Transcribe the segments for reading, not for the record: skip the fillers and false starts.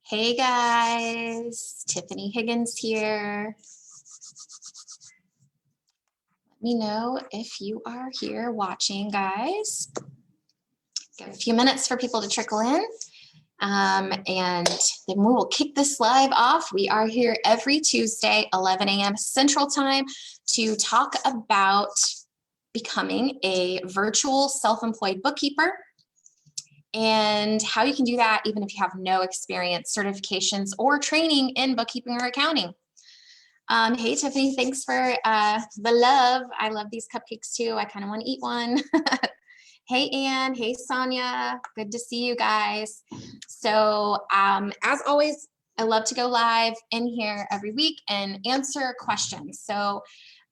Hey guys, Tiffany Higgins here. Let me know if you are here watching, guys. Give a few minutes for people to trickle in. And then we will kick this live off. We are here every Tuesday, 11 a.m. Central Time, to talk about becoming a virtual self-employed bookkeeper and how you can do that even if you have no experience, certifications, or training in bookkeeping or accounting. Hey, Tiffany, thanks for the love. I love these cupcakes too. I kind of want to eat one. Hey, Anne. Hey, Sonia. Good to see you guys. So as always, I love to go live in here every week and answer questions. So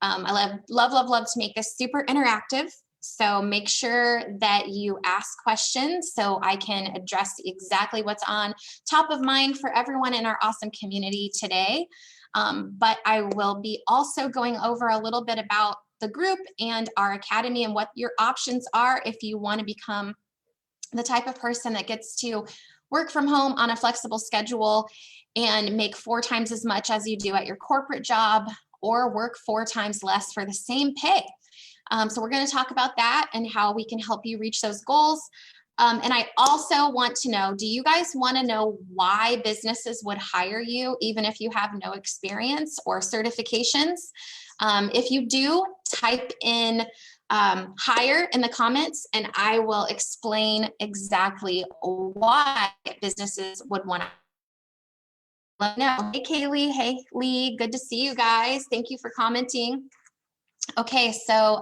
I love to make this super interactive. So make sure that you ask questions so I can address exactly what's on top of mind for everyone in our awesome community today. But I will be also going over a little bit about the group and our academy and what your options are if you want to become the type of person that gets to work from home on a flexible schedule and make 4 times as much as you do at your corporate job, or work 4 times less for the same pay. So we're going to talk about that and how we can help you reach those goals. And I also want to know, do you guys want to know why businesses would hire you even if you have no experience or certifications? If you do, type in hire in the comments and I will explain exactly why businesses would want to. Let me know. Hey, Kaylee. Hey, Lee. Good to see you guys. Thank you for commenting. Okay, so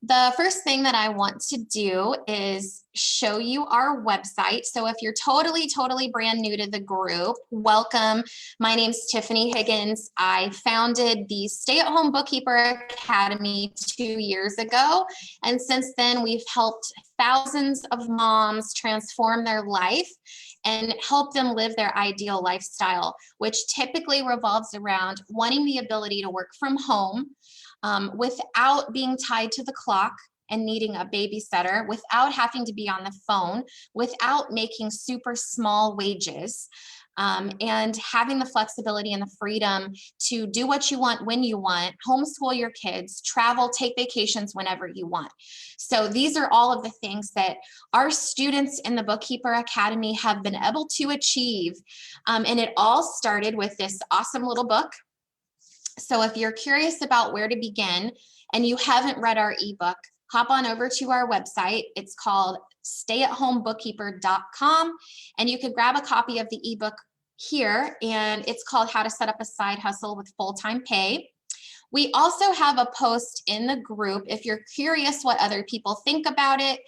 the first thing that I want to do is show you our website. So if you're totally brand new to the group, welcome. My name's Tiffany Higgins. I founded the Stay at Home Bookkeeper Academy 2 years ago. And since then, we've helped thousands of moms transform their life and help them live their ideal lifestyle, which typically revolves around wanting the ability to work from home, without being tied to the clock and needing a babysitter, without having to be on the phone, without making super small wages, and having the flexibility and the freedom to do what you want when you want, homeschool your kids, travel, take vacations whenever you want. So these are all of the things that our students in the Bookkeeper Academy have been able to achieve. And it all started with this awesome little book. So if you're curious about where to begin and you haven't read our ebook, hop on over to our website. It's called stayatHomeBookkeeper.com, and you can grab a copy of the ebook here, and it's called How to Set Up a Side Hustle with Full-Time Pay. We also have a post in the group if you're curious what other people think about it.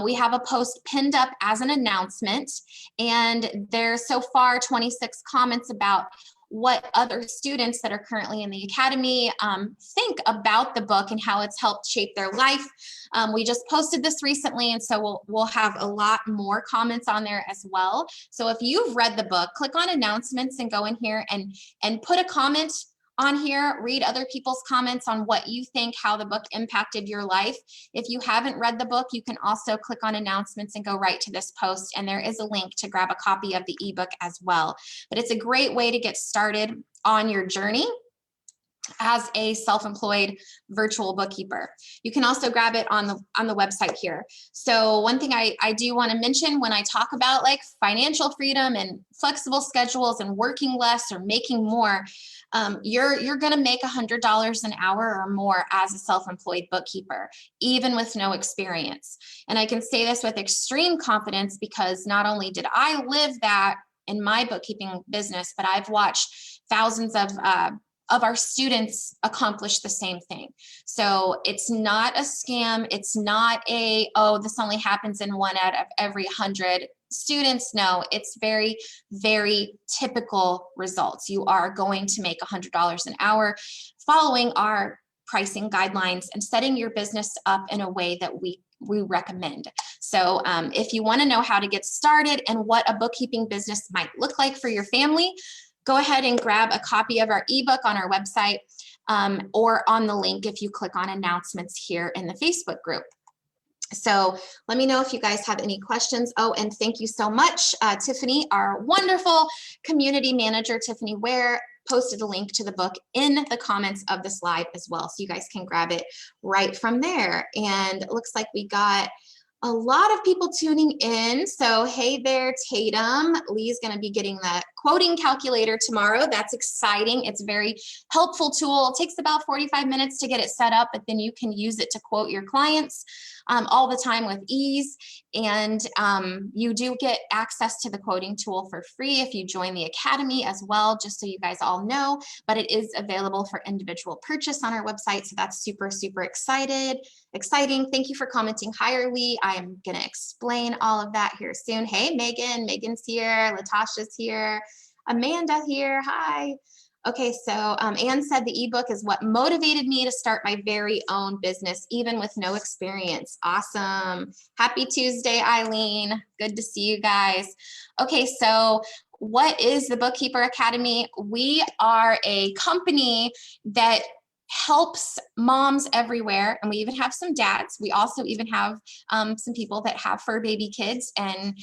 We have a post pinned up as an announcement, and there's so far 26 comments about what other students that are currently in the academy think about the book and how it's helped shape their life. We just posted this recently, and so we'll have a lot more comments on there as well. So if you've read the book, click on announcements and go in here and put a comment on here, read other people's comments on what you think, how the book impacted your life. If you haven't read the book, you can also click on announcements and go right to this post, and there is a link to grab a copy of the ebook as well. But it's a great way to get started on your journey as a self-employed virtual bookkeeper. You can also grab it on the website here. So one thing I do want to mention when I talk about like financial freedom and flexible schedules and working less or making more, you're going to make $100 an hour or more as a self-employed bookkeeper, even with no experience. And I can say this with extreme confidence because not only did I live that in my bookkeeping business, but I've watched thousands of our students accomplish the same thing. So it's not a scam. It's not oh, this only happens in 1 out of every 100 students. No, it's very typical results. You are going to make $100 an hour following our pricing guidelines and setting your business up in a way that we recommend. So if you want to know how to get started and what a bookkeeping business might look like for your family, go ahead and grab a copy of our ebook on our website, or on the link if you click on announcements here in the Facebook group. So let me know if you guys have any questions. Oh, and thank you so much, Tiffany, our wonderful community manager, Tiffany Ware, posted a link to the book in the comments of this live as well. So you guys can grab it right from there. And it looks like we got a lot of people tuning in. So hey there, Tatum. Lee's going to be getting the quoting calculator tomorrow. That's exciting. It's a very helpful tool. It takes about 45 minutes to get it set up, but then you can use it to quote your clients all the time with ease. And you do get access to the quoting tool for free if you join the Academy as well, just so you guys all know, but it is available for individual purchase on our website. So that's super, super exciting. Thank you for commenting. Hi, Lee. I am going to explain all of that here soon. Hey, Megan. Megan's here. Latasha's here. Amanda here. Hi. Okay, so Anne said the ebook is what motivated me to start my very own business, even with no experience. Awesome. Happy Tuesday, Eileen. Good to see you guys. Okay, so what is the Bookkeeper Academy? We are a company that helps moms everywhere, and we even have some dads. We also even have some people that have fur baby kids and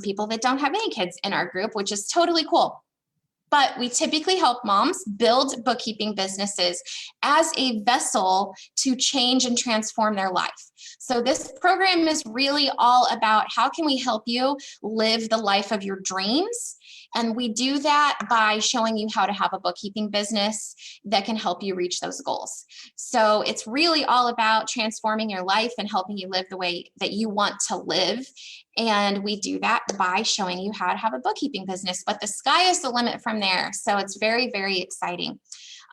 people that don't have any kids in our group, which is totally cool. But we typically help moms build bookkeeping businesses as a vessel to change and transform their life. So this program is really all about how can we help you live the life of your dreams. And we do that by showing you how to have a bookkeeping business that can help you reach those goals. So it's really all about transforming your life and helping you live the way that you want to live. And we do that by showing you how to have a bookkeeping business, but the sky is the limit from there. So it's very, very exciting.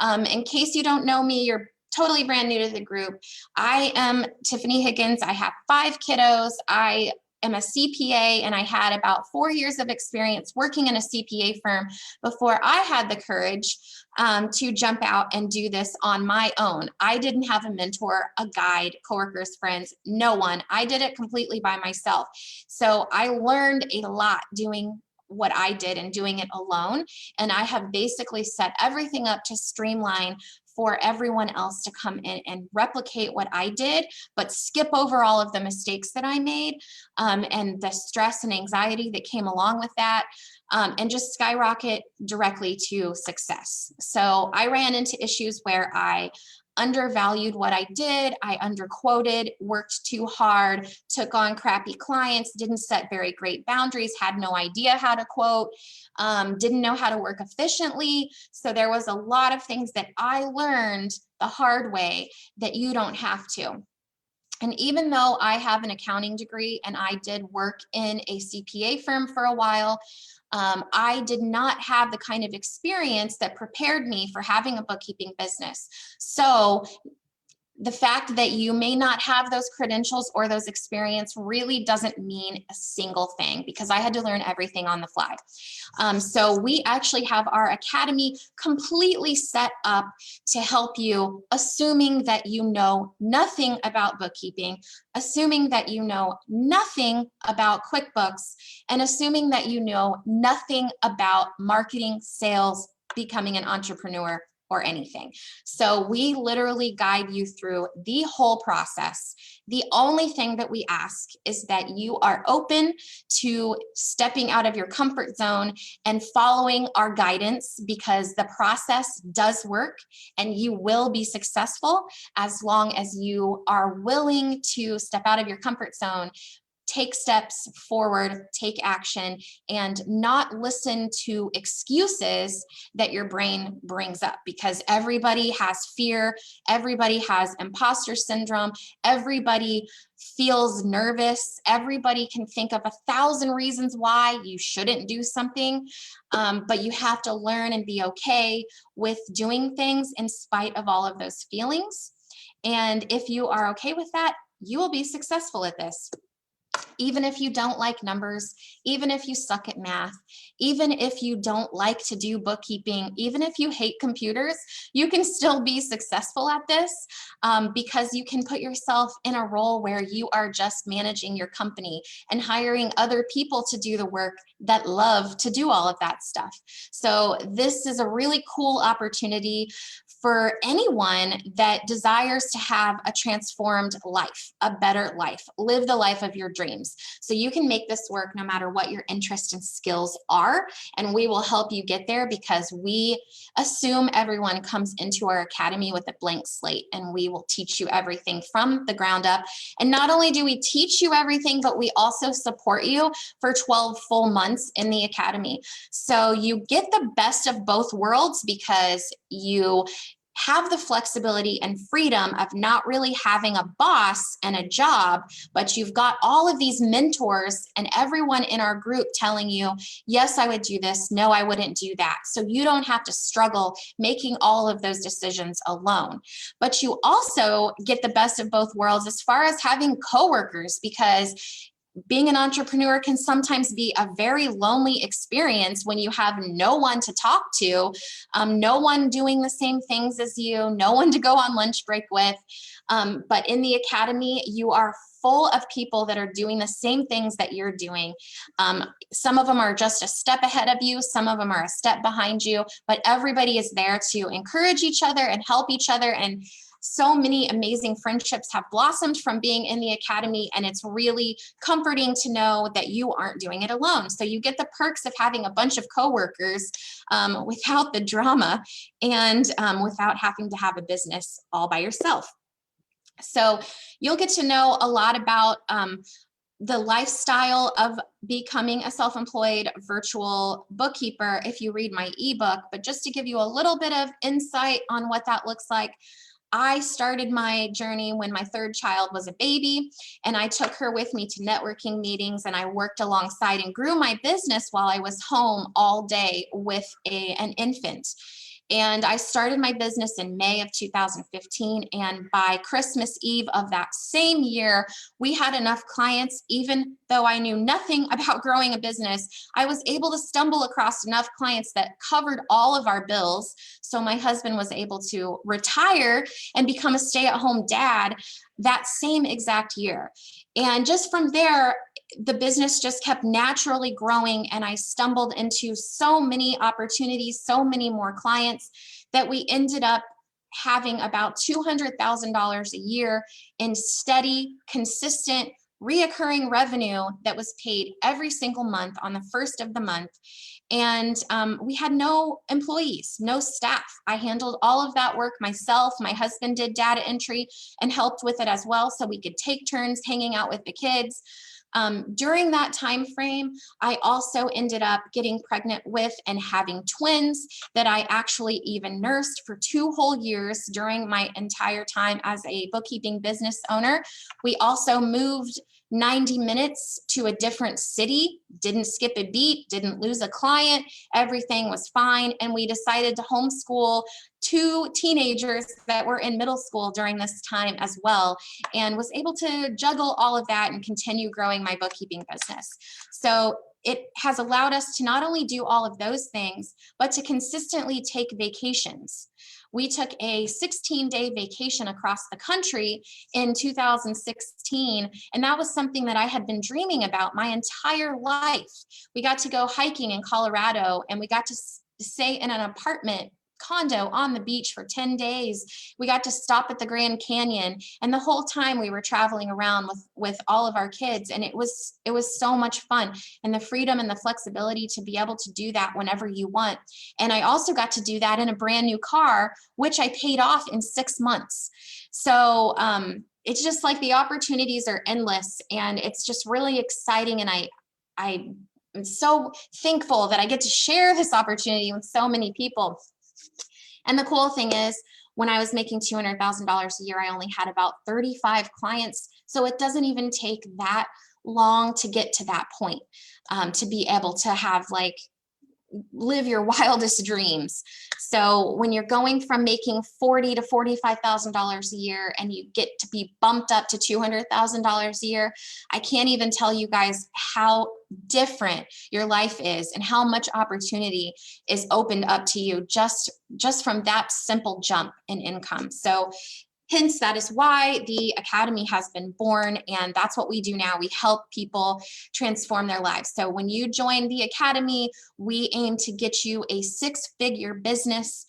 In case you don't know me, you're totally brand new to the group. I am Tiffany Higgins. I have 5 kiddos. I am a CPA, and I had about 4 years of experience working in a CPA firm before I had the courage to jump out and do this on my own. I didn't have a mentor, a guide, coworkers, friends, no one. I did it completely by myself. So I learned a lot doing what I did and doing it alone. And I have basically set everything up to streamline for everyone else to come in and replicate what I did, but skip over all of the mistakes that I made and the stress and anxiety that came along with that, and just skyrocket directly to success. So I ran into issues where I undervalued what I did, I underquoted, worked too hard, took on crappy clients, didn't set very great boundaries, had no idea how to quote, didn't know how to work efficiently. So there was a lot of things that I learned the hard way that you don't have to. And even though I have an accounting degree and I did work in a CPA firm for a while, I did not have the kind of experience that prepared me for having a bookkeeping business. So the fact that you may not have those credentials or those experience really doesn't mean a single thing, because I had to learn everything on the fly. So we actually have our academy completely set up to help you, assuming that you know nothing about bookkeeping, assuming that you know nothing about QuickBooks, and assuming that you know nothing about marketing, sales, becoming an entrepreneur, or anything. So we literally guide you through the whole process. The only thing that we ask is that you are open to stepping out of your comfort zone and following our guidance, because the process does work and you will be successful as long as you are willing to step out of your comfort zone, take steps forward, take action, and not listen to excuses that your brain brings up, because everybody has fear, everybody has imposter syndrome, everybody feels nervous, everybody can think of 1,000 reasons why you shouldn't do something, but you have to learn and be okay with doing things in spite of all of those feelings. And if you are okay with that, you will be successful at this. Even if you don't like numbers, even if you suck at math, even if you don't like to do bookkeeping, even if you hate computers, you can still be successful at this because you can put yourself in a role where you are just managing your company and hiring other people to do the work that love to do all of that stuff. So this is a really cool opportunity for anyone that desires to have a transformed life, a better life, live the life of your dreams. So you can make this work no matter what your interests and skills are, and we will help you get there because we assume everyone comes into our academy with a blank slate, and we will teach you everything from the ground up. And not only do we teach you everything, but we also support you for 12 full months in the academy. So you get the best of both worlds because you have the flexibility and freedom of not really having a boss and a job, but you've got all of these mentors and everyone in our group telling you, yes, I would do this. No, I wouldn't do that. So you don't have to struggle making all of those decisions alone. But you also get the best of both worlds as far as having coworkers, because being an entrepreneur can sometimes be a very lonely experience when you have no one to talk to, no one doing the same things as you, no one to go on lunch break with. But in the academy, you are full of people that are doing the same things that you're doing. Some of them are just a step ahead of you. Some of them are a step behind you, but everybody is there to encourage each other and help each other. And so many amazing friendships have blossomed from being in the academy, and it's really comforting to know that you aren't doing it alone. So you get the perks of having a bunch of coworkers without the drama and without having to have a business all by yourself. So you'll get to know a lot about the lifestyle of becoming a self-employed virtual bookkeeper if you read my ebook. But just to give you a little bit of insight on what that looks like, I started my journey when my third child was a baby, and I took her with me to networking meetings, and I worked alongside and grew my business while I was home all day with an infant. And I started my business in May of 2015. And by Christmas Eve of that same year, we had enough clients. Even though I knew nothing about growing a business, I was able to stumble across enough clients that covered all of our bills. So my husband was able to retire and become a stay-at-home dad that same exact year. And just from there, the business just kept naturally growing, and I stumbled into so many opportunities, so many more clients, that we ended up having about $200,000 a year in steady, consistent, reoccurring revenue that was paid every single month on the first of the month. And we had no employees, no staff. I handled all of that work myself. My husband did data entry and helped with it as well, so we could take turns hanging out with the kids. During that time frame, I also ended up getting pregnant with and having twins that I actually even nursed for 2 whole years during my entire time as a bookkeeping business owner. We also moved 90 minutes to a different city, didn't skip a beat, didn't lose a client, everything was fine. And we decided to homeschool 2 teenagers that were in middle school during this time as well, and was able to juggle all of that and continue growing my bookkeeping business. So it has allowed us to not only do all of those things, but to consistently take vacations. We took a 16-day vacation across the country in 2016, and that was something that I had been dreaming about my entire life. We got to go hiking in Colorado, and we got to stay in an apartment condo on the beach for 10 days. We got to stop at the Grand Canyon, and the whole time we were traveling around with all of our kids, and it was so much fun, and the freedom and the flexibility to be able to do that whenever you want. And I also got to do that in a brand new car, which I paid off in 6 months. So it's just like the opportunities are endless, and it's just really exciting. And I'm so thankful that I get to share this opportunity with so many people. And the cool thing is, when I was making $200,000 a year, I only had about 35 clients. So it doesn't even take that long to get to that point, to be able to have like live your wildest dreams. So when you're going from making $40,000 to $45,000 a year and you get to be bumped up to $200,000 a year, I can't even tell you guys how different your life is and how much opportunity is opened up to you just from that simple jump in income. So hence, that is why the Academy has been born, and that's what we do now. We help people transform their lives. So when you join the Academy, we aim to get you a six-figure business,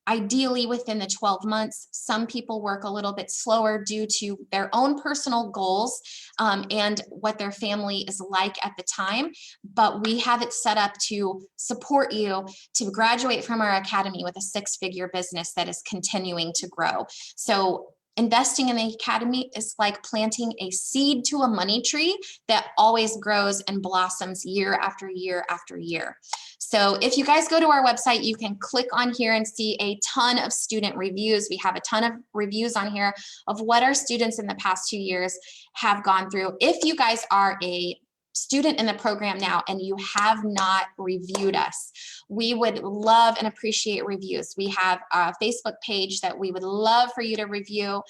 ideally within the 12 months. Some people work a little bit slower due to their own personal goals and what their family is like at the time. But we have it set up to support you to graduate from our Academy with a six-figure business that is continuing to grow. So investing in the Academy is like planting a seed to a money tree that always grows and blossoms year after year after year. So if you guys go to our website, you can click on here and see a ton of student reviews. We have a ton of reviews on here of what our students in the past 2 years have gone through. If you guys are a student in the program now and you have not reviewed us, we would love and appreciate reviews. We have a Facebook page that we would love for you to review.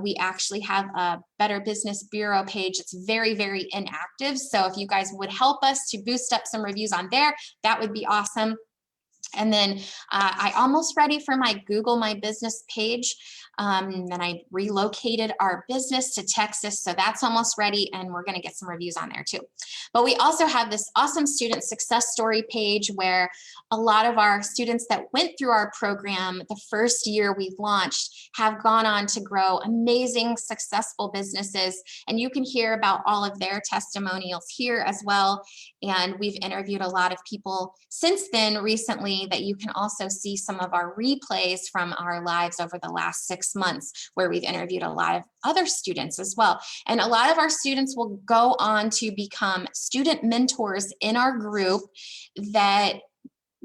We actually have a Better Business Bureau page. It's very, very inactive. So if you guys would help us to boost up some reviews on there, that would be awesome. And then I almost ready for my Google My Business page. Then I relocated our business to Texas, so that's almost ready, and we're going to get some reviews on there too. But we also have this awesome student success story page where a lot of our students that went through our program the first year we launched have gone on to grow amazing, successful businesses, and you can hear about all of their testimonials here as well. And we've interviewed a lot of people since then recently that you can also see some of our replays from our lives over the last 6 months where we've interviewed a lot of other students as well. And a lot of our students will go on to become student mentors in our group that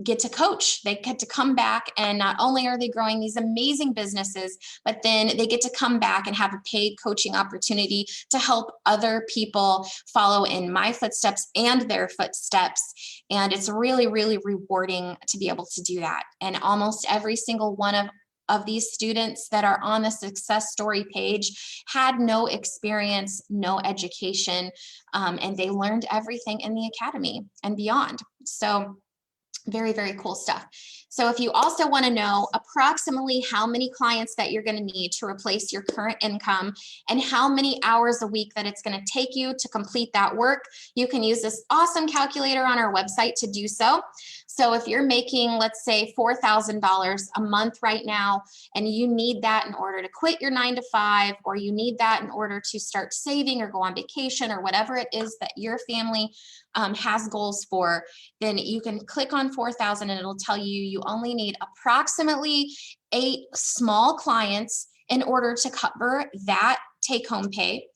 get to coach. They get to come back, and not only are they growing these amazing businesses, but then they get to come back and have a paid coaching opportunity to help other people follow in my footsteps and their footsteps. And it's really, really rewarding to be able to do that. And almost every single one of these students that are on the success story page had no experience, no education, and they learned everything in the Academy and beyond. So very, very cool stuff. So if you also want to know approximately how many clients that you're going to need to replace your current income and how many hours a week that it's going to take you to complete that work, you can use this awesome calculator on our website to do so. So if you're making, let's say, $4,000 a month right now, and you need that in order to quit your 9-to-5, or you need that in order to start saving or go on vacation or whatever it is that your family has goals for, then you can click on 4,000 and it'll tell you you only need approximately 8 small clients in order to cover that take-home pay.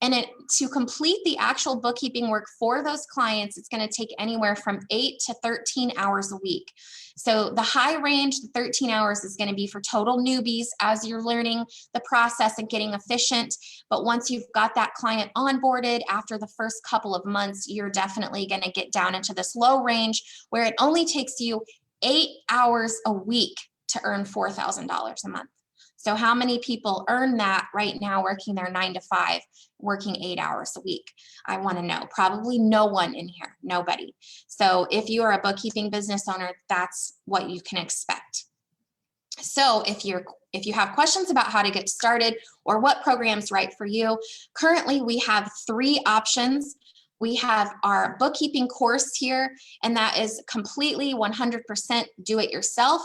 And to complete the actual bookkeeping work for those clients, it's going to take anywhere from 8 to 13 hours a week. So the high range, the 13 hours, is going to be for total newbies as you're learning the process and getting efficient. But once you've got that client onboarded after the first couple of months, you're definitely going to get down into this low range where it only takes you 8 hours a week to earn $4,000 a month. So how many people earn that right now working their 9-to-5, working 8 hours a week? I want to know. Probably no one in here, nobody. So if you are a bookkeeping business owner, that's what you can expect. So if you have questions about how to get started or what program's right for you, currently we have 3 options. We have our bookkeeping course here, and that is completely 100% do-it-yourself.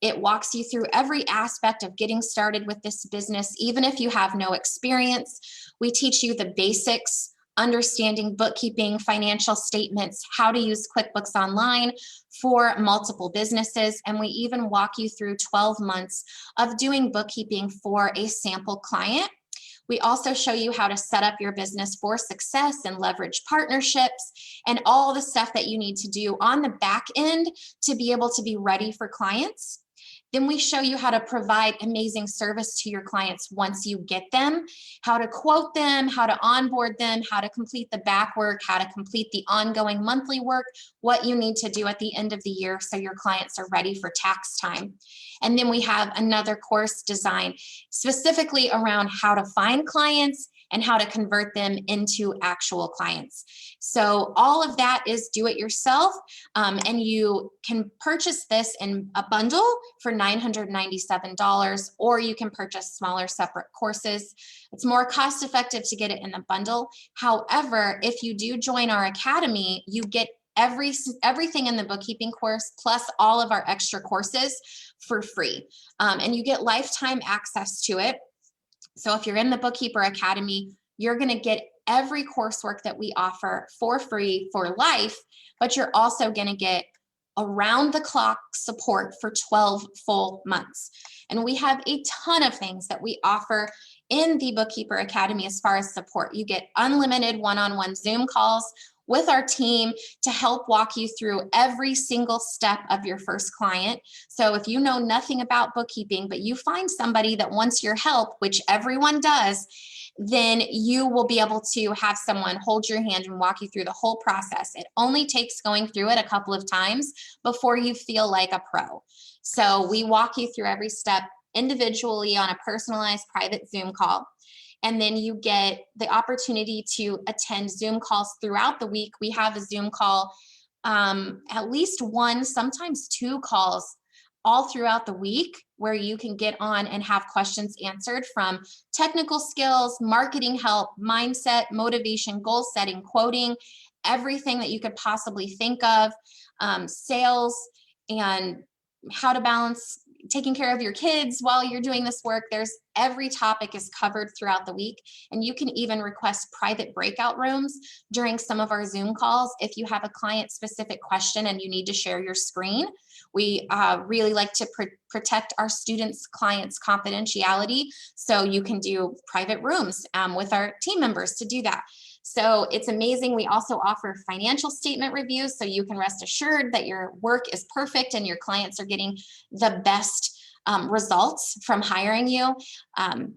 It walks you through every aspect of getting started with this business, even if you have no experience. We teach you the basics, understanding bookkeeping, financial statements, how to use QuickBooks Online for multiple businesses, and we even walk you through 12 months of doing bookkeeping for a sample client. We also show you how to set up your business for success and leverage partnerships and all the stuff that you need to do on the back end to be able to be ready for clients. Then we show you how to provide amazing service to your clients once you get them, how to quote them, how to onboard them, how to complete the back work, how to complete the ongoing monthly work, what you need to do at the end of the year so your clients are ready for tax time. And then we have another course designed specifically around how to find clients and how to convert them into actual clients. So all of that is do it yourself, and you can purchase this in a bundle for $997, or you can purchase smaller separate courses. It's more cost effective to get it in the bundle. However, if you do join our academy, you get everything in the bookkeeping course plus all of our extra courses for free, and you get lifetime access to it. So if you're in the Bookkeeper Academy, you're going to get every coursework that we offer for free for life, but you're also going to get around the clock support for 12 full months. And we have a ton of things that we offer in the Bookkeeper Academy as far as support. You get unlimited one-on-one Zoom calls with our team to help walk you through every single step of your first client. So if you know nothing about bookkeeping, but you find somebody that wants your help, which everyone does, then you will be able to have someone hold your hand and walk you through the whole process. It only takes going through it a couple of times before you feel like a pro. So we walk you through every step individually on a personalized private Zoom call. And then you get the opportunity to attend Zoom calls throughout the week. We have a Zoom call, at least one, sometimes two calls all throughout the week where you can get on and have questions answered from technical skills, marketing help, mindset, motivation, goal setting, quoting, everything that you could possibly think of, sales, and how to balance taking care of your kids while you're doing this work. There's every topic is covered throughout the week. And you can even request private breakout rooms during some of our Zoom calls if you have a client specific question and you need to share your screen. We really like to protect our students' clients' confidentiality. So you can do private rooms with our team members to do that. So it's amazing. We also offer financial statement reviews, so you can rest assured that your work is perfect and your clients are getting the best results from hiring you.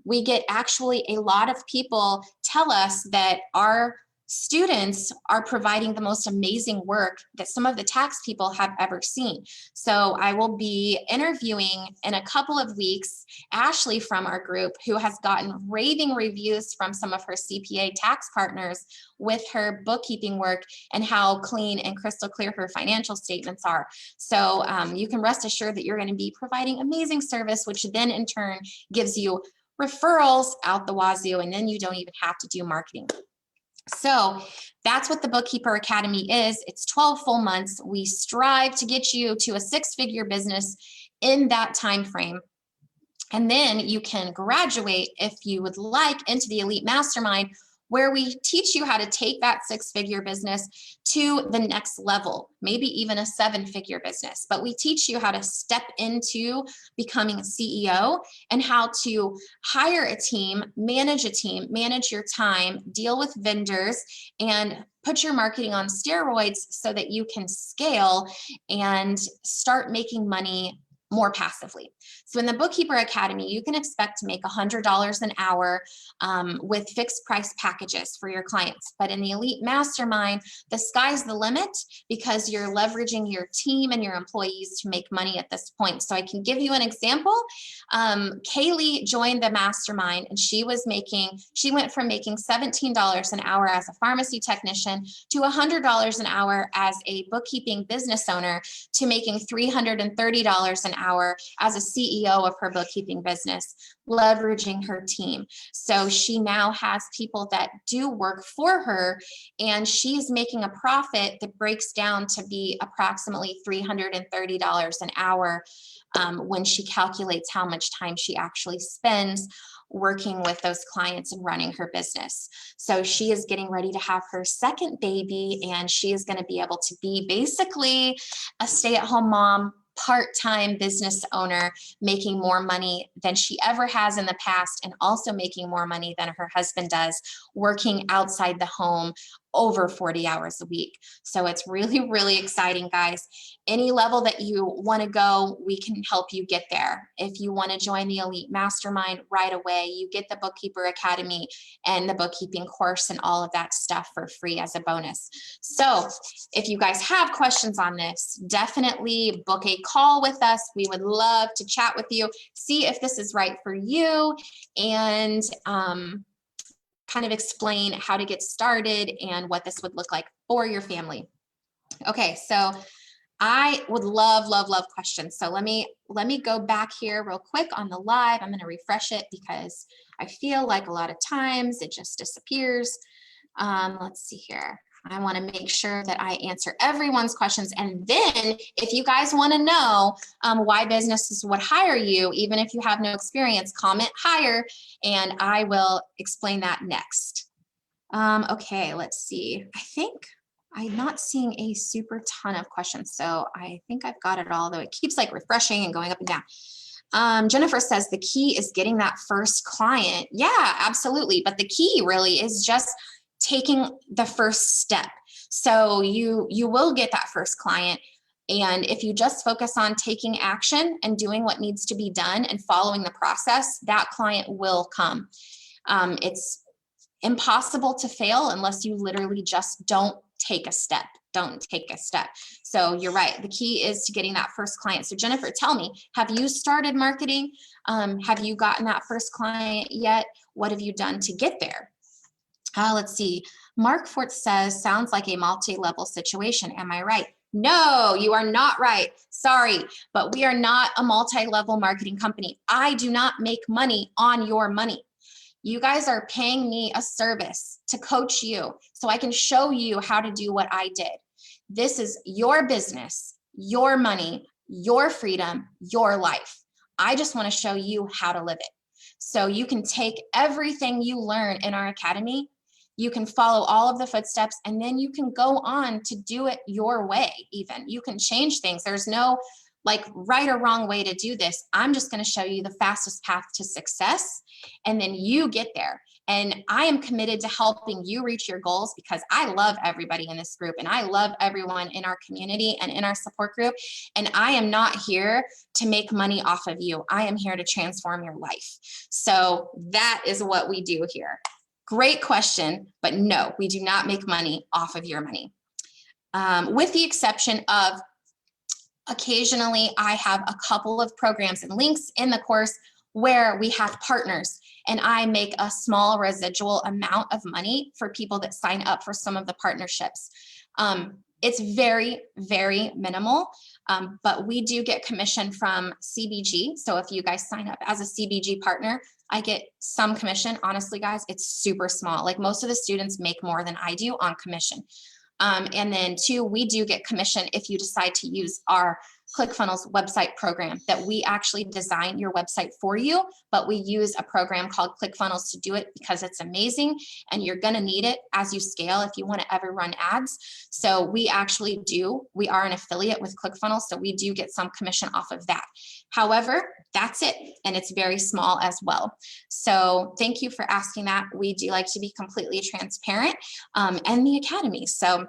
We get actually a lot of people tell us that our students are providing the most amazing work that some of the tax people have ever seen. So I will be interviewing in a couple of weeks Ashley from our group, who has gotten raving reviews from some of her CPA tax partners with her bookkeeping work and how clean and crystal clear her financial statements are. So you can rest assured that you're going to be providing amazing service, which then in turn gives you referrals out the wazoo, and then you don't even have to do marketing. So that's what the Bookkeeper Academy is. It's 12 full months. We strive to get you to a six-figure business in that time frame. And then you can graduate, if you would like, into the Elite Mastermind, where we teach you how to take that six-figure business to the next level, maybe even a seven-figure business. But we teach you how to step into becoming a CEO and how to hire a team, manage your time, deal with vendors, and put your marketing on steroids so that you can scale and start making money more passively. So in the Bookkeeper Academy, you can expect to make $100 an hour with fixed price packages for your clients. But in the Elite Mastermind, the sky's the limit because you're leveraging your team and your employees to make money at this point. So I can give you an example. Kaylee joined the Mastermind and she went from making $17 an hour as a pharmacy technician to $100 an hour as a bookkeeping business owner to making $330 an hour as a CEO of her bookkeeping business, leveraging her team. So she now has people that do work for her, and she's making a profit that breaks down to be approximately $330 an hour when she calculates how much time she actually spends working with those clients and running her business. So she is getting ready to have her second baby, and she is going to be able to be basically a stay-at-home mom, part-time business owner, making more money than she ever has in the past, and also making more money than her husband does, working outside the home, over 40 hours a week. So it's really, really exciting, guys. Any level that you want to go, we can help you get there. If you want to join the Elite Mastermind right away, you get the Bookkeeper Academy and the bookkeeping course and all of that stuff for free as a bonus. So if you guys have questions on this, definitely book a call with us. We would love to chat with you, see if this is right for you, and kind of explain how to get started and what this would look like for your family. Okay, so I would love, love, love questions. So let me go back here real quick on the live. I'm going to refresh it because I feel like a lot of times it just disappears. Let's see here. I want to make sure that I answer everyone's questions. And then if you guys want to know why businesses would hire you, even if you have no experience, comment hire, and I will explain that next. Okay, let's see. I think I'm not seeing a super ton of questions, so I think I've got it all, though it keeps like refreshing and going up and down. Jennifer says the key is getting that first client. Yeah, absolutely. But the key really is just taking the first step. So you will get that first client. And if you just focus on taking action and doing what needs to be done and following the process, that client will come. It's impossible to fail unless you literally just don't take a step. Don't take a step. So you're right. The key is to getting that first client. So Jennifer, tell me, have you started marketing? Have you gotten that first client yet? What have you done to get there? Let's see. Mark Fort says, sounds like a multi-level situation. Am I right? No, you are not right. Sorry, but we are not a multi-level marketing company. I do not make money on your money. You guys are paying me a service to coach you so I can show you how to do what I did. This is your business, your money, your freedom, your life. I just want to show you how to live it. So you can take everything you learn in our academy, you can follow all of the footsteps, and then you can go on to do it your way even. You can change things. There's no like right or wrong way to do this. I'm just going to show you the fastest path to success, and then you get there. And I am committed to helping you reach your goals because I love everybody in this group and I love everyone in our community and in our support group. And I am not here to make money off of you. I am here to transform your life. So that is what we do here. Great question, but no, we do not make money off of your money. With the exception of occasionally I have a couple of programs and links in the course where we have partners and I make a small residual amount of money for people that sign up for some of the partnerships. It's very, very minimal, but we do get commission from CBG. So if you guys sign up as a CBG partner, I get some commission. Honestly, guys, it's super small. Like most of the students make more than I do on commission. And then two, we do get commission if you decide to use our ClickFunnels website program that we actually design your website for you, but we use a program called ClickFunnels to do it because it's amazing and you're going to need it as you scale if you want to ever run ads. So we are an affiliate with ClickFunnels, so we do get some commission off of that. However, that's it, and it's very small as well. So thank you for asking that. We do like to be completely transparent and the academy. So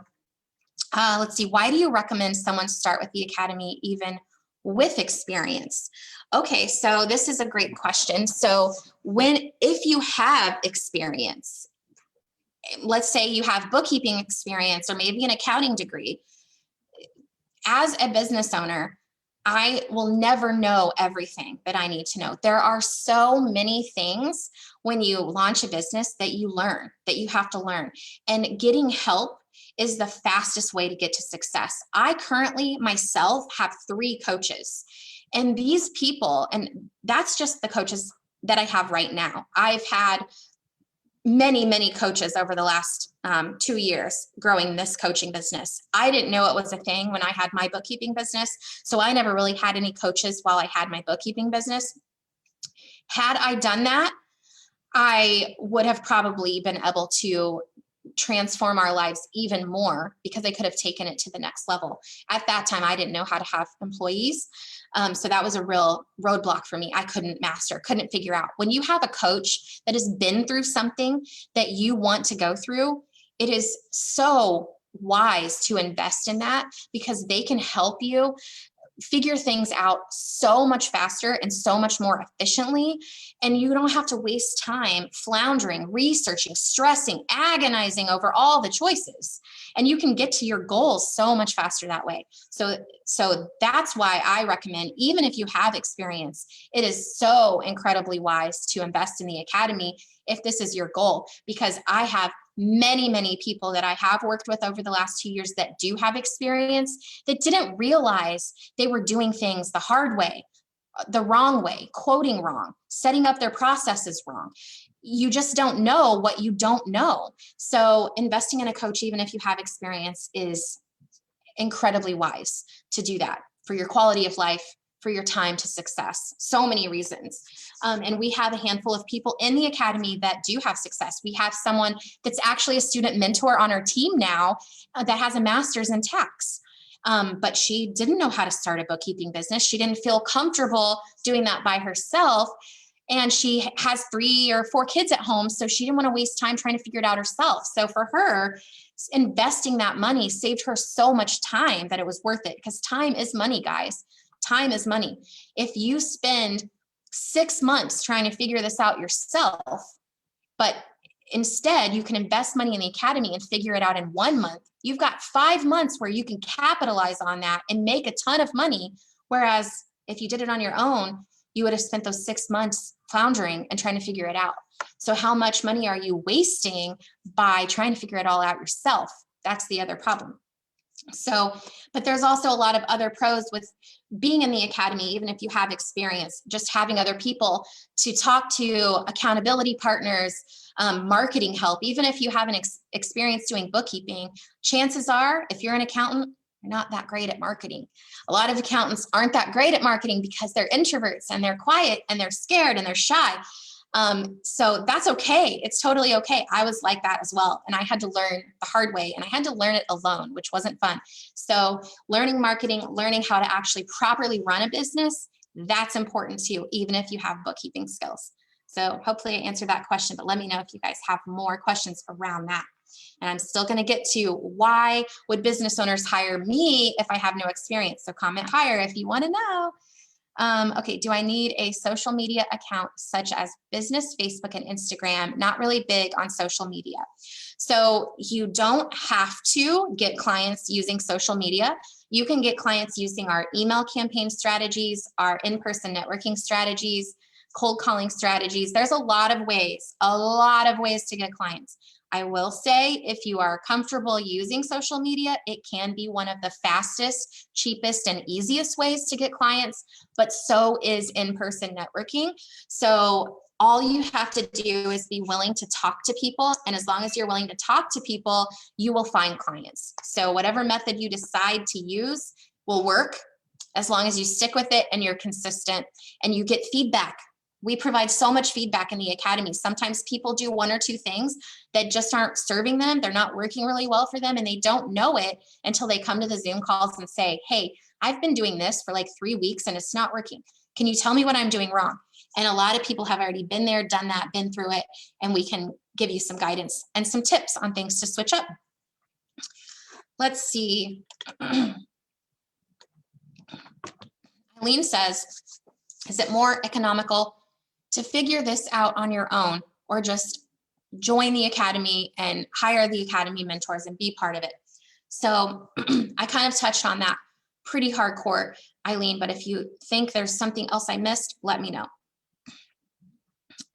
let's see, why do you recommend someone start with the academy even with experience? Okay, so this is a great question. So if you have experience, let's say you have bookkeeping experience or maybe an accounting degree, as a business owner, I will never know everything that I need to know. There are so many things when you launch a business that you learn, that you have to learn. And getting help is the fastest way to get to success. I currently myself have 3 coaches, and these people, and that's just the coaches that I have right now. I've had many, many coaches over the last 2 years growing this coaching business. I didn't know it was a thing when I had my bookkeeping business. So I never really had any coaches while I had my bookkeeping business. Had I done that, I would have probably been able to transform our lives even more because I could have taken it to the next level. At that time, I didn't know how to have employees. So that was a real roadblock for me. I couldn't figure out. When you have a coach that has been through something that you want to go through, it is so wise to invest in that, because they can help you figure things out so much faster and so much more efficiently. And you don't have to waste time floundering, researching, stressing, agonizing over all the choices. And you can get to your goals so much faster that way. So that's why I recommend, even if you have experience, it is so incredibly wise to invest in the academy if this is your goal, because I have many people that I have worked with over the last 2 years that do have experience that didn't realize they were doing things the hard way, the wrong way, quoting wrong, setting up their processes wrong. You just don't know what you don't know. So investing in a coach, even if you have experience, is incredibly wise to do that for your quality of life, for your time to success. So many reasons. And we have a handful of people in the academy that do have success. We have someone that's actually a student mentor on our team now that has a master's in tax. But she didn't know how to start a bookkeeping business. She didn't feel comfortable doing that by herself. And she has 3 or 4 kids at home, so she didn't want to waste time trying to figure it out herself. So for her, investing that money saved her so much time that it was worth it, because time is money, guys. Time is money. If you spend 6 months trying to figure this out yourself, but instead you can invest money in the academy and figure it out in 1 month, you've got 5 months where you can capitalize on that and make a ton of money. Whereas if you did it on your own, you would have spent those 6 months floundering and trying to figure it out. So how much money are you wasting by trying to figure it all out yourself? That's the other problem. So, but there's also a lot of other pros with being in the academy, even if you have experience, just having other people to talk to, accountability partners, marketing help. Even if you have an experience doing bookkeeping, chances are, if you're an accountant, you're not that great at marketing. A lot of accountants aren't that great at marketing because they're introverts and they're quiet and they're scared and they're shy. So that's okay. It's totally okay. I was like that as well. And I had to learn the hard way, and I had to learn it alone, which wasn't fun. So learning marketing, learning how to actually properly run a business, that's important too, even if you have bookkeeping skills. So hopefully I answered that question, but let me know if you guys have more questions around that. And I'm still going to get to why would business owners hire me if I have no experience? So comment higher if you want to know. Okay, do I need a social media account such as business, Facebook, and Instagram? Not really big on social media. So you don't have to get clients using social media. You can get clients using our email campaign strategies, our in-person networking strategies, cold calling strategies. There's a lot of ways to get clients. I will say, if you are comfortable using social media, it can be one of the fastest, cheapest, and easiest ways to get clients, but so is in-person networking. So all you have to do is be willing to talk to people. And as long as you're willing to talk to people, you will find clients. So whatever method you decide to use will work as long as you stick with it and you're consistent and you get feedback. We provide so much feedback in the academy. Sometimes people do 1 or 2 things that just aren't serving them. They're not working really well for them, and they don't know it until they come to the Zoom calls and say, hey, I've been doing this for like 3 weeks and it's not working. Can you tell me what I'm doing wrong? And a lot of people have already been there, done that, been through it, and we can give you some guidance and some tips on things to switch up. Let's see. Eileen says, is it more economical to figure this out on your own, or just join the academy and hire the academy mentors and be part of it? So I kind of touched on that pretty hardcore, Eileen, but if you think there's something else I missed, let me know.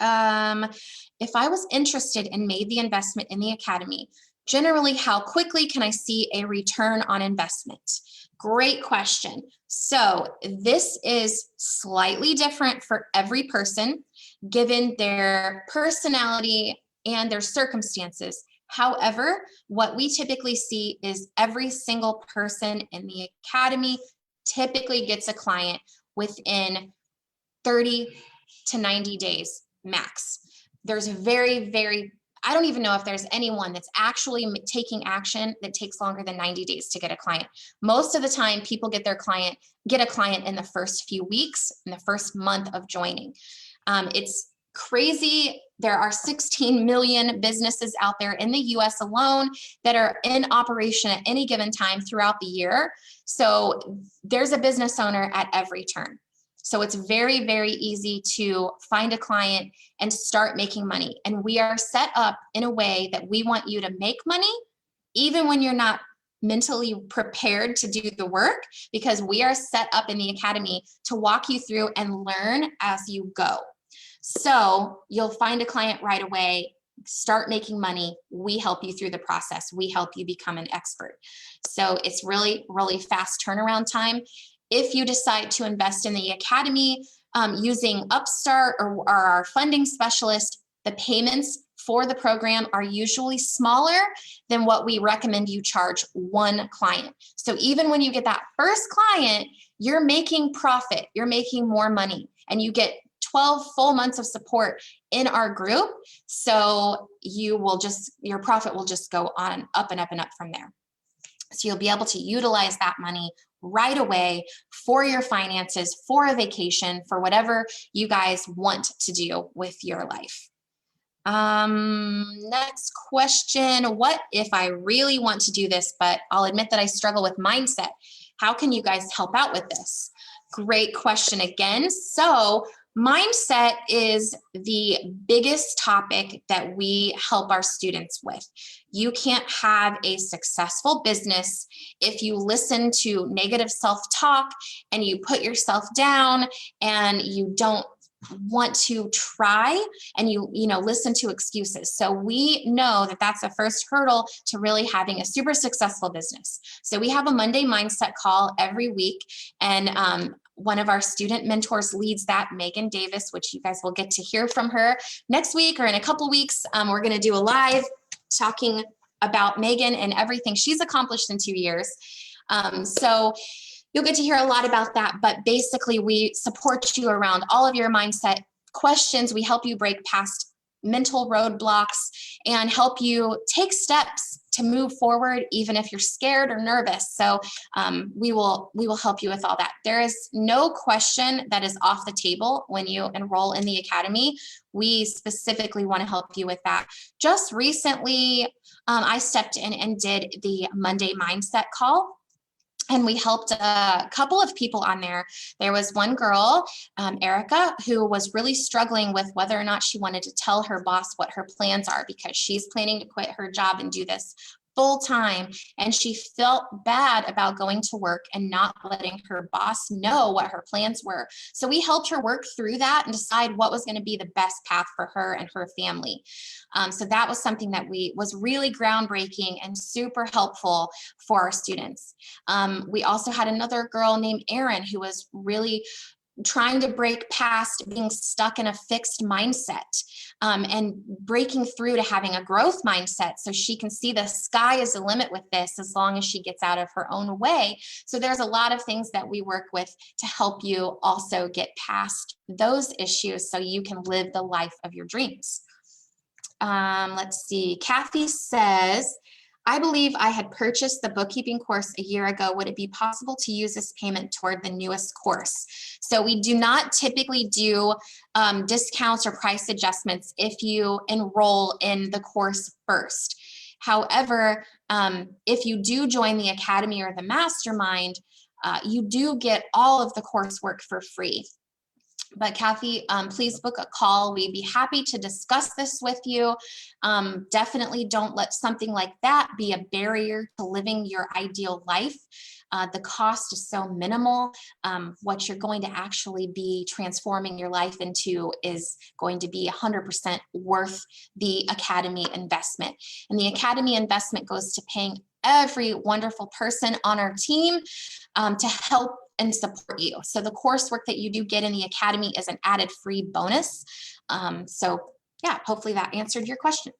If I was interested and made the investment in the academy, generally, how quickly can I see a return on investment? Great question. So this is slightly different for every person, given their personality and their circumstances. However, what we typically see is every single person in the academy typically gets a client within 30 to 90 days max. There's I don't even know if there's anyone that's actually taking action that takes longer than 90 days to get a client. Most of the time, people get a client in the first few weeks, in the first month of joining. It's crazy There are 16 million businesses out there in the US alone that are in operation at any given time throughout the year. So there's a business owner at every turn. So it's very, very easy to find a client and start making money. And we are set up in a way that we want you to make money, even when you're not mentally prepared to do the work, because we are set up in the academy to walk you through and learn as you go. So you'll find a client right away, start making money. We help you through the process. We help you become an expert. So it's really, really fast turnaround time. If you decide to invest in the academy using Upstart or our funding specialist, the payments for the program are usually smaller than what we recommend you charge one client. So even when you get that first client, you're making profit, you're making more money, and you get 12 full months of support in our group. So your profit will just go on up and up and up from there. So you'll be able to utilize that money right away for your finances, for a vacation, for whatever you guys want to do with your life. Next question. What if I really want to do this, but I'll admit that I struggle with mindset? How can you guys help out with this? Great question again. So mindset is the biggest topic that we help our students with. You can't have a successful business if you listen to negative self-talk and you put yourself down and you don't want to try and you listen to excuses. So we know that that's the first hurdle to really having a super successful business. So we have a Monday mindset call every week, and one of our student mentors leads that, Megan Davis, which you guys will get to hear from her next week or in a couple weeks. We're going to do a live talking about Megan and everything she's accomplished in 2 years. So you'll get to hear a lot about that, but basically we support you around all of your mindset questions. We help you break past mental roadblocks and help you take steps to move forward, even if you're scared or nervous. So we will help you with all that. There is no question that is off the table when you enroll in the academy. We specifically want to help you with that. Just recently, I stepped in and did the Monday mindset call. And we helped a couple of people on there. There was one girl, Erica, who was really struggling with whether or not she wanted to tell her boss what her plans are, because she's planning to quit her job and do this full time. And she felt bad about going to work and not letting her boss know what her plans were. So we helped her work through that and decide what was going to be the best path for her and her family. So that was something that was really groundbreaking and super helpful for our students. We also had another girl named Erin who was really trying to break past being stuck in a fixed mindset and breaking through to having a growth mindset, so she can see the sky is the limit with this as long as she gets out of her own way. So there's a lot of things that we work with to help you also get past those issues so you can live the life of your dreams. Let's see. Kathy says, I believe I had purchased the bookkeeping course a year ago. Would it be possible to use this payment toward the newest course? So we do not typically do discounts or price adjustments if you enroll in the course first. However, if you do join the academy or the mastermind, you do get all of the coursework for free. But Kathy, please book a call. We'd be happy to discuss this with you. Definitely don't let something like that be a barrier to living your ideal life. The cost is so minimal. What you're going to actually be transforming your life into is going to be 100% worth the academy investment. And the academy investment goes to paying every wonderful person on our team to help and support you. So the coursework that you do get in the academy is an added free bonus. So yeah, hopefully that answered your question.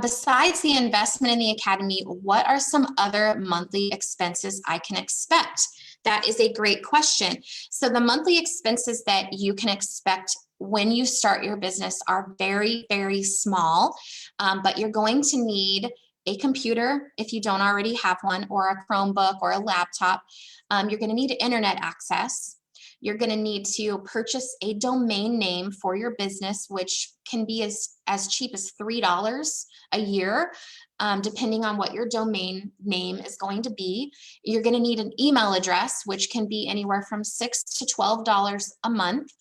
Besides the investment in the academy, what are some other monthly expenses I can expect? That is a great question. So the monthly expenses that you can expect when you start your business are very, very small, but you're going to need a computer if you don't already have one, or a Chromebook or a laptop. You're going to need internet access. You're going to need to purchase a domain name for your business, which can be as cheap as $3 a year, depending on what your domain name is going to be. You're going to need an email address, which can be anywhere from $6 to $12 a month.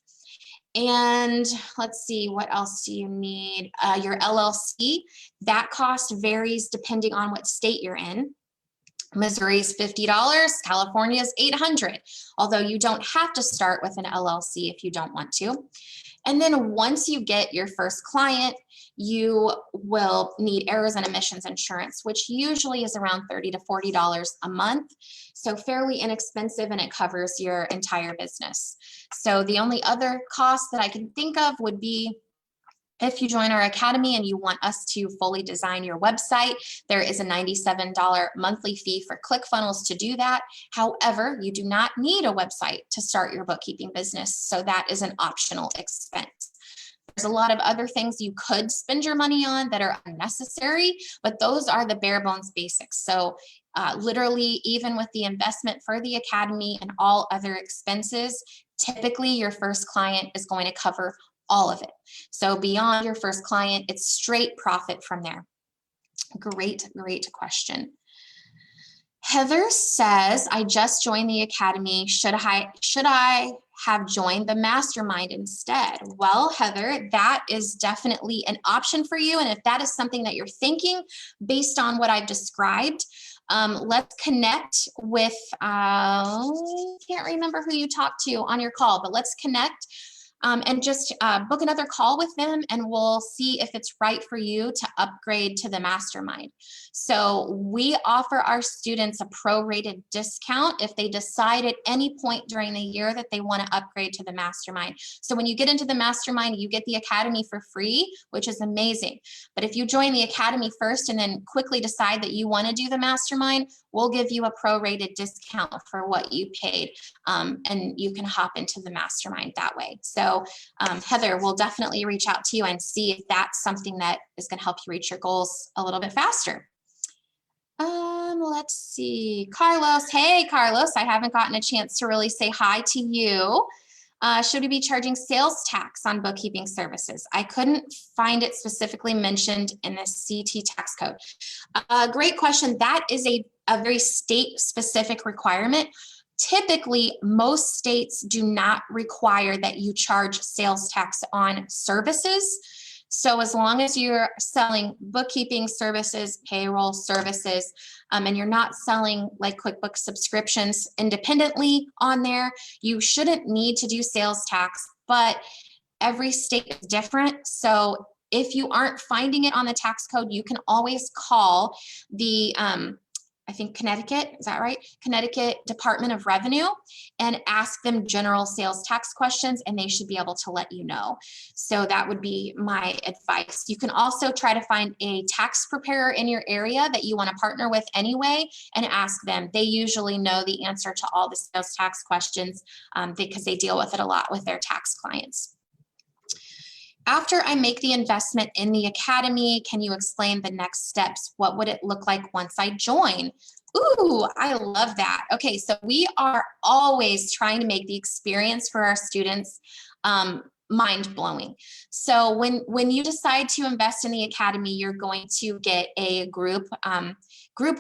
And let's see, what else do you need? Your LLC, that cost varies depending on what state you're in. Missouri's $50, California's $800, although you don't have to start with an LLC if you don't want to. And then once you get your first client, you will need errors and omissions insurance, which usually is around $30 to $40 a month. So fairly inexpensive, and it covers your entire business. So the only other cost that I can think of would be if you join our academy and you want us to fully design your website, there is a $97 monthly fee for ClickFunnels to do that. However, you do not need a website to start your bookkeeping business, so that is an optional expense. There's a lot of other things you could spend your money on that are unnecessary, but those are the bare bones basics. So literally, even with the investment for the academy and all other expenses, typically your first client is going to cover all of it. So beyond your first client, it's straight profit from there. Great question. Heather says, I just joined the academy. Should I have joined the mastermind instead? Well, Heather, that is definitely an option for you. And if that is something that you're thinking based on what I've described, let's connect with, can't remember who you talked to on your call, but let's connect. And just book another call with them, and we'll see if it's right for you to upgrade to the mastermind. So we offer our students a prorated discount if they decide at any point during the year that they want to upgrade to the mastermind. So when you get into the mastermind, you get the academy for free, which is amazing. But if you join the academy first and then quickly decide that you want to do the mastermind, we'll give you a prorated discount for what you paid, and you can hop into the mastermind that way. So Heather, we'll definitely reach out to you and see if that's something that is going to help you reach your goals a little bit faster. Let's see, Carlos. Hey, Carlos, I haven't gotten a chance to really say hi to you. Should we be charging sales tax on bookkeeping services? I couldn't find it specifically mentioned in the CT tax code. Great question. That is a very state-specific requirement. Typically, most states do not require that you charge sales tax on services. So as long as you're selling bookkeeping services, payroll services, and you're not selling like QuickBooks subscriptions independently on there, you shouldn't need to do sales tax, but every state is different. So if you aren't finding it on the tax code, you can always call the I think Connecticut, is that right? Connecticut Department of Revenue, and ask them general sales tax questions, and they should be able to let you know. So that would be my advice. You can also try to find a tax preparer in your area that you want to partner with anyway, and ask them. They usually know the answer to all the sales tax questions because they deal with it a lot with their tax clients. After I make the investment in the academy, can you explain the next steps? What would it look like once I join? Ooh, I love that. Okay, so we are always trying to make the experience for our students mind-blowing. So when you decide to invest in the academy, you're going to get a group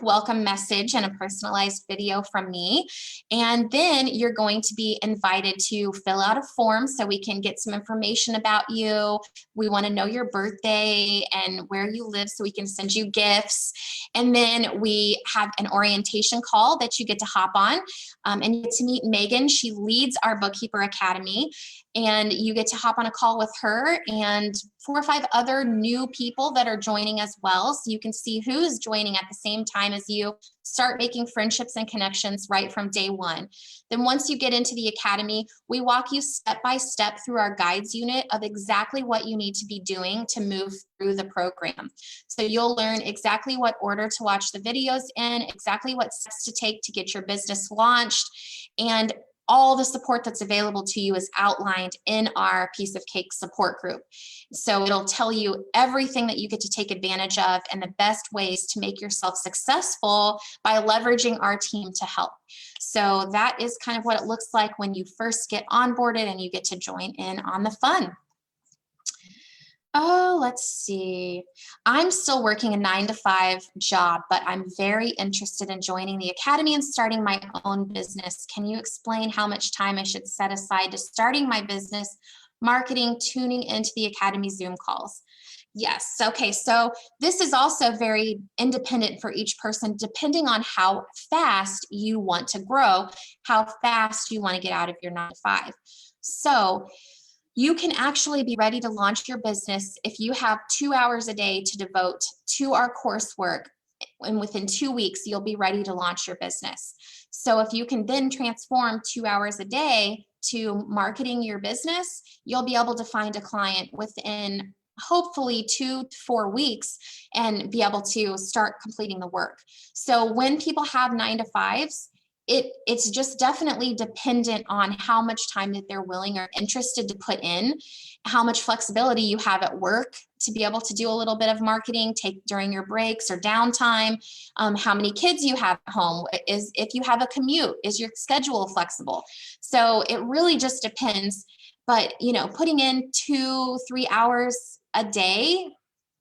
welcome message and a personalized video from me. And then you're going to be invited to fill out a form so we can get some information about you. We want to know your birthday and where you live so we can send you gifts. And then we have an orientation call that you get to hop on, and you get to meet Megan. She leads our Bookkeeper Academy, and you get to hop on a call with her and 4 or 5 other new people that are joining as well. So you can see who's joining at the same time as you. Start making friendships and connections right from day one. Then once you get into the academy, we walk you step by step through our guides unit of exactly what you need to be doing to move through the program. So you'll learn exactly what order to watch the videos in, exactly what steps to take to get your business launched, and all the support that's available to you is outlined in our Piece of Cake support group. So it'll tell you everything that you get to take advantage of and the best ways to make yourself successful by leveraging our team to help. So that is kind of what it looks like when you first get onboarded and you get to join in on the fun. Oh, let's see. I'm still working a 9-to-5 job, but I'm very interested in joining the academy and starting my own business. Can you explain how much time I should set aside to starting my business, marketing, tuning into the academy Zoom calls? Yes. Okay. So this is also very independent for each person, depending on how fast you want to grow, how fast you want to get out of your 9-to-5. So you can actually be ready to launch your business if you have 2 hours a day to devote to our coursework, and within 2 weeks, you'll be ready to launch your business. So if you can then transform 2 hours a day to marketing your business, you'll be able to find a client within hopefully 2 to 4 weeks and be able to start completing the work. So when people have 9-to-5s, it's just definitely dependent on how much time that they're willing or interested to put in, how much flexibility you have at work to be able to do a little bit of marketing, take during your breaks or downtime, how many kids you have at home, if you have a commute, is your schedule flexible? So it really just depends. But, putting in 2-3 hours a day,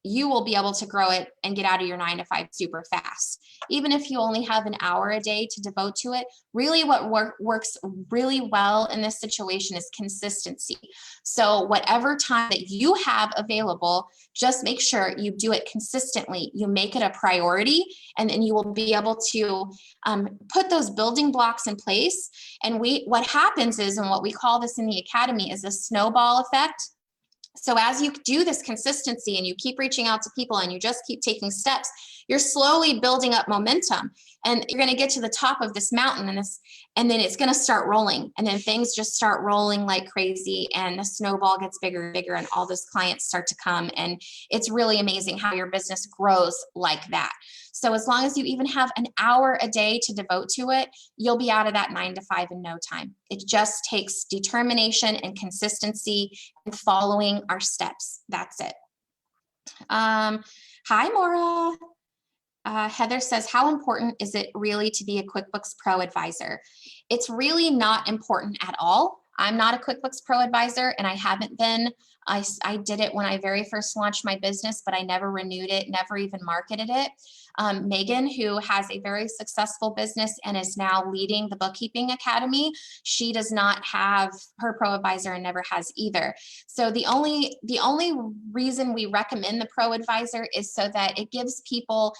you will be able to grow it and get out of your 9-to-5 super fast. Even if you only have an hour a day to devote to it, really what works really well in this situation is consistency. So whatever time that you have available, just make sure you do it consistently. You make it a priority, and then you will be able to put those building blocks in place. And what happens is, and what we call this in the academy, is a snowball effect. So as you do this consistency and you keep reaching out to people and you just keep taking steps, you're slowly building up momentum, and you're going to get to the top of this mountain, and then it's going to start rolling, and then things just start rolling like crazy, and the snowball gets bigger and bigger, and all those clients start to come. And it's really amazing how your business grows like that. So as long as you even have an hour a day to devote to it, you'll be out of that 9-to-5 in no time. It just takes determination and consistency and following our steps. That's it. Hi, Maura. Heather says, how important is it really to be a QuickBooks Pro advisor? It's really not important at all. I'm not a QuickBooks Pro advisor, and I haven't been. I did it when I very first launched my business, but I never renewed it, never even marketed it. Megan, who has a very successful business and is now leading the Bookkeeping Academy, she does not have her Pro advisor and never has either. So the only reason we recommend the Pro advisor is so that it gives people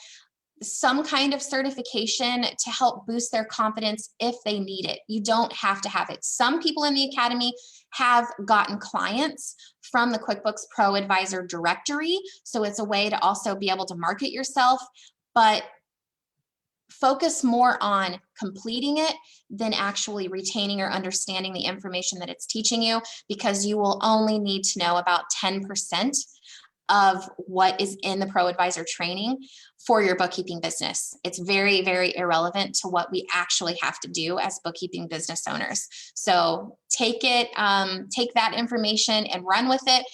some kind of certification to help boost their confidence if they need it. You don't have to have it. Some people in the academy have gotten clients from the QuickBooks Pro Advisor directory, so it's a way to also be able to market yourself, but focus more on completing it than actually retaining or understanding the information that it's teaching you, because you will only need to know about 10% of what is in the Pro Advisor training for your bookkeeping business. It's very, very irrelevant to what we actually have to do as bookkeeping business owners. So take that information and run with it.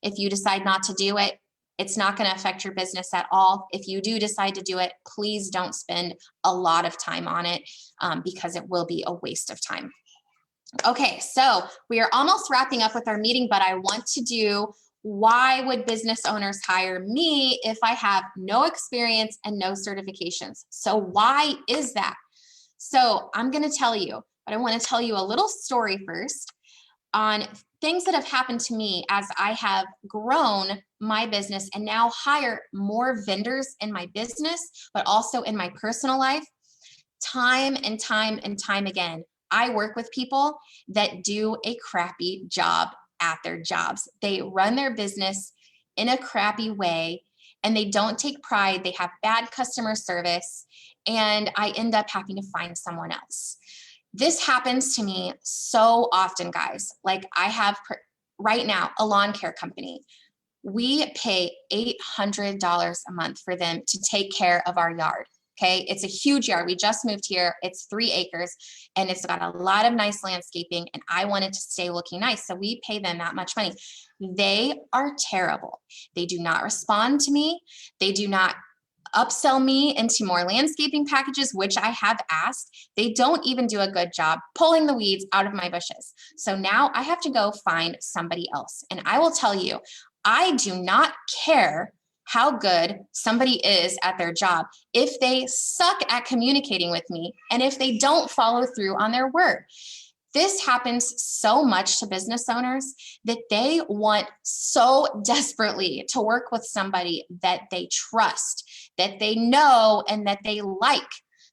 If you decide not to do it, it's not going to affect your business at all. If you do decide to do it, please don't spend a lot of time on it, because it will be a waste of time. Okay, so we are almost wrapping up with our meeting, but I want to do, why would business owners hire me if I have no experience and no certifications? So why is that? So I'm going to tell you, but I want to tell you a little story first on things that have happened to me as I have grown my business and now hire more vendors in my business, but also in my personal life. Time and time and time again, I work with people that do a crappy job at their jobs. They run their business in a crappy way, and they don't take pride. They have bad customer service, and I end up having to find someone else. This happens to me so often, guys. Like, I have right now a lawn care company. We pay $800 a month for them to take care of our yard. Okay, it's a huge yard. We just moved here. It's 3 acres and it's got a lot of nice landscaping, and I want it to stay looking nice. So we pay them that much money. They are terrible. They do not respond to me. They do not upsell me into more landscaping packages, which I have asked. They don't even do a good job pulling the weeds out of my bushes. So now I have to go find somebody else. And I will tell you, I do not care how good somebody is at their job if they suck at communicating with me and if they don't follow through on their word. This happens so much to business owners that they want so desperately to work with somebody that they trust, that they know, and that they like.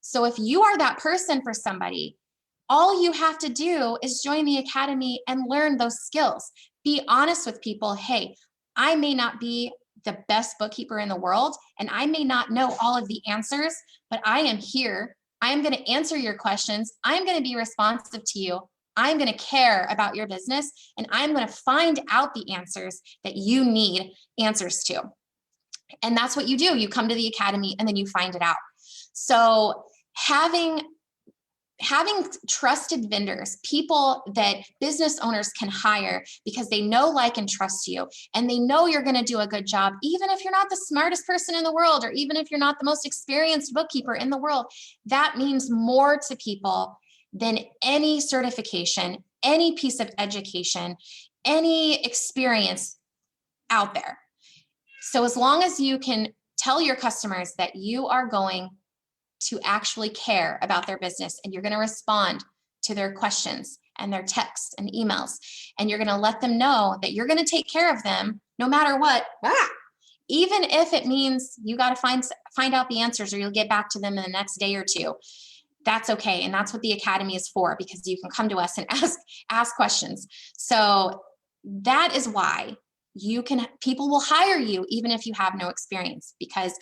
So if you are that person for somebody, all you have to do is join the academy and learn those skills. Be honest with people. Hey, I may not be the best bookkeeper in the world, and I may not know all of the answers, but I am here. I am going to answer your questions. I'm going to be responsive to you. I'm going to care about your business, and I'm going to find out the answers that you need answers to. And that's what you do. You come to the academy and then you find it out. So having trusted vendors, people that business owners can hire because they know, like, and trust you, and they know you're going to do a good job, even if you're not the smartest person in the world, or even if you're not the most experienced bookkeeper in the world, that means more to people than any certification, any piece of education, any experience out there. So as long as you can tell your customers that you are going to actually care about their business, and you're going to respond to their questions and their texts and emails, and you're going to let them know that you're going to take care of them no matter what, even if it means you got to find out the answers, or you'll get back to them in the next day or two. That's okay. And that's what the academy is for, because you can come to us and ask questions. So that is why people will hire you even if you have no experience, because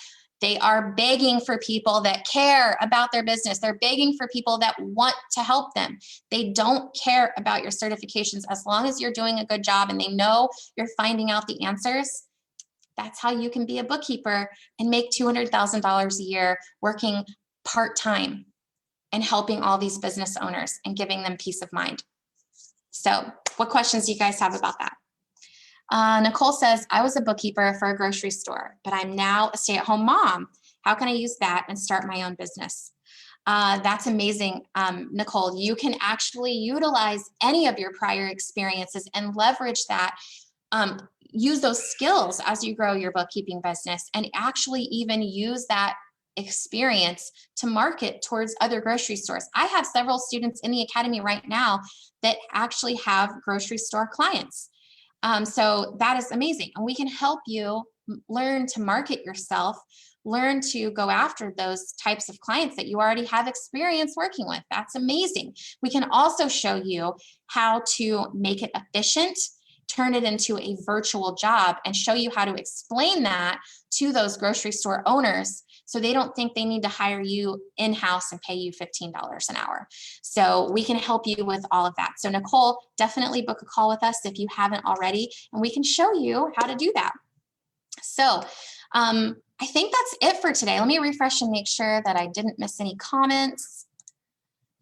they are begging for people that care about their business. They're begging for people that want to help them. They don't care about your certifications. As long as you're doing a good job and they know you're finding out the answers, that's how you can be a bookkeeper and make $200,000 a year working part-time and helping all these business owners and giving them peace of mind. So what questions do you guys have about that? Nicole says, I was a bookkeeper for a grocery store, but I'm now a stay-at-home mom. How can I use that and start my own business? That's amazing, Nicole. You can actually utilize any of your prior experiences and leverage that. Use those skills as you grow your bookkeeping business, and actually even use that experience to market towards other grocery stores. I have several students in the academy right now that actually have grocery store clients. So that is amazing. And we can help you learn to market yourself, learn to go after those types of clients that you already have experience working with. That's amazing. We can also show you how to make it efficient, turn it into a virtual job, and show you how to explain that to those grocery store owners so they don't think they need to hire you in-house and pay you $15 an hour. So we can help you with all of that. So Nicole, definitely book a call with us if you haven't already, and we can show you how to do that. So I think that's it for today. Let me refresh and make sure that I didn't miss any comments.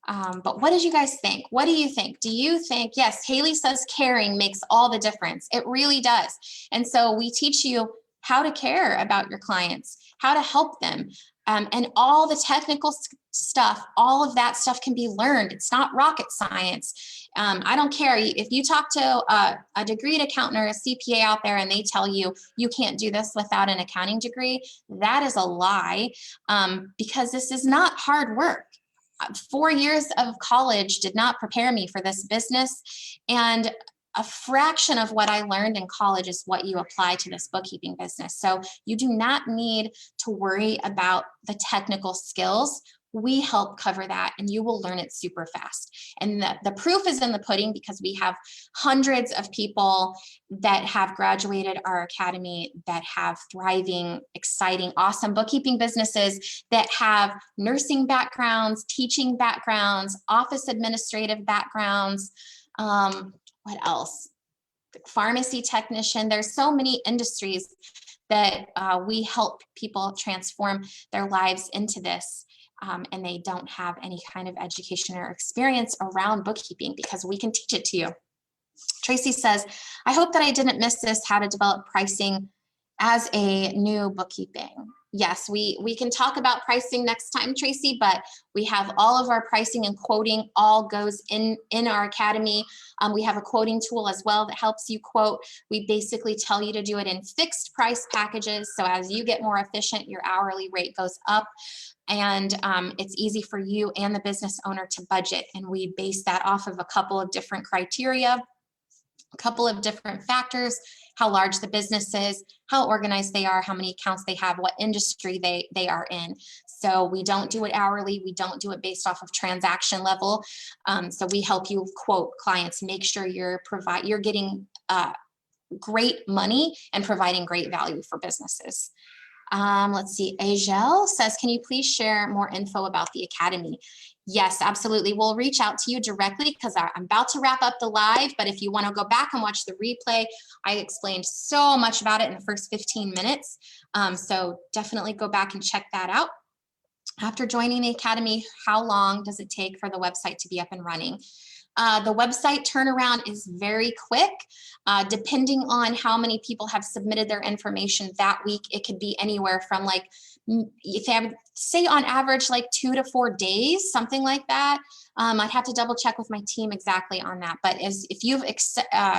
But what did you guys think? What do you think? Do you think, yes, Haley says caring makes all the difference. It really does. And so we teach you how to care about your clients, how to help them, and all the technical stuff, all of that stuff can be learned. It's not rocket science. I don't care if you talk to a degreed accountant or a CPA out there and they tell you you can't do this without an accounting degree. That is a lie, because this is not hard work. 4 years of college did not prepare me for this business, and a fraction of what I learned in college is what you apply to this bookkeeping business. So you do not need to worry about the technical skills. We help cover that, and you will learn it super fast. And the proof is in the pudding, because we have hundreds of people that have graduated our academy that have thriving, exciting, awesome bookkeeping businesses that have nursing backgrounds, teaching backgrounds, office administrative backgrounds. What else? Pharmacy technician. There's so many industries that we help people transform their lives into this. And they don't have any kind of education or experience around bookkeeping, because we can teach it to you. Tracy says, I hope that I didn't miss this, how to develop pricing as a new bookkeeping. Yes, we can talk about pricing next time, Tracy, but we have all of our pricing and quoting all goes in our academy. We have a quoting tool as well that helps you quote. We basically tell you to do it in fixed price packages. So as you get more efficient, your hourly rate goes up. And it's easy for you and the business owner to budget. And we base that off of a couple of different criteria, a couple of different factors: how large the business is, how organized they are, how many accounts they have, what industry they are in. So we don't do it hourly. We don't do it based off of transaction level. So we help you quote clients, make sure you're getting great money and providing great value for businesses. Let's see, Ajel says, can you please share more info about the Academy? Yes, absolutely. We'll reach out to you directly because I'm about to wrap up the live, but if you want to go back and watch the replay, I explained so much about it in the first 15 minutes. So definitely go back and check that out. After joining the Academy, how long does it take for the website to be up and running? The website turnaround is very quick, depending on how many people have submitted their information that week. It could be anywhere from, like, if they have, say on average, like 2 to 4 days, something like that. I'd have to double check with my team exactly on that. But if you've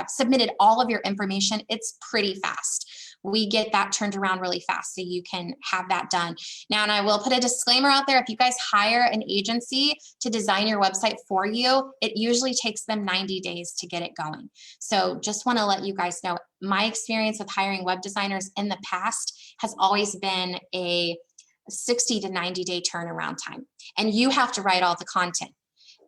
submitted all of your information, it's pretty fast. We get that turned around really fast so you can have that done. Now, and I will put a disclaimer out there, if you guys hire an agency to design your website for you, it usually takes them 90 days to get it going. So just want to let you guys know, my experience with hiring web designers in the past has always been a 60 to 90 day turnaround time. And you have to write all the content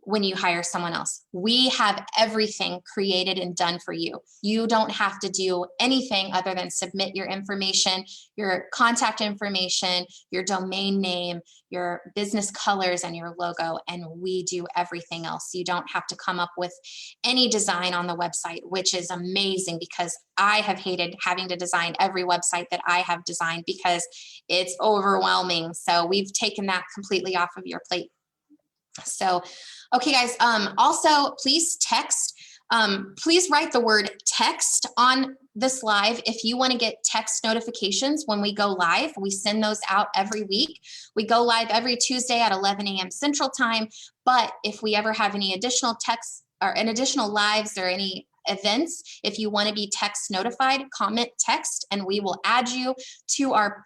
when you hire someone else. We have everything created and done for you. You don't have to do anything other than submit your information, your contact information, your domain name, your business colors, and your logo, and we do everything else. You don't have to come up with any design on the website, which is amazing, because I have hated having to design every website that I have designed because it's overwhelming. So we've taken that completely off of your plate. So, okay, guys, also please text, please write the word text on this live. If you want to get text notifications when we go live, we send those out every week. We go live every Tuesday at 11 a.m. Central Time. But if we ever have any additional texts or any additional lives or any events, if you want to be text notified, comment text, and we will add you to our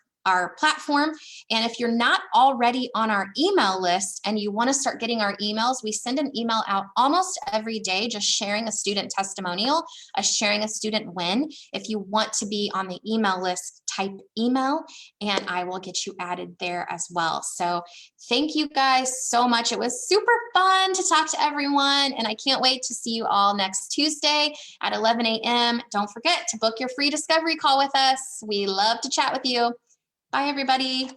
platform. And if you're not already on our email list and you want to start getting our emails, we send an email out almost every day, just sharing a student testimonial, sharing a student win. If you want to be on the email list, type email and I will get you added there as well. So thank you guys so much. It was super fun to talk to everyone, and I can't wait to see you all next Tuesday at 11 a.m. Don't forget to book your free discovery call with us. We love to chat with you. Bye, everybody.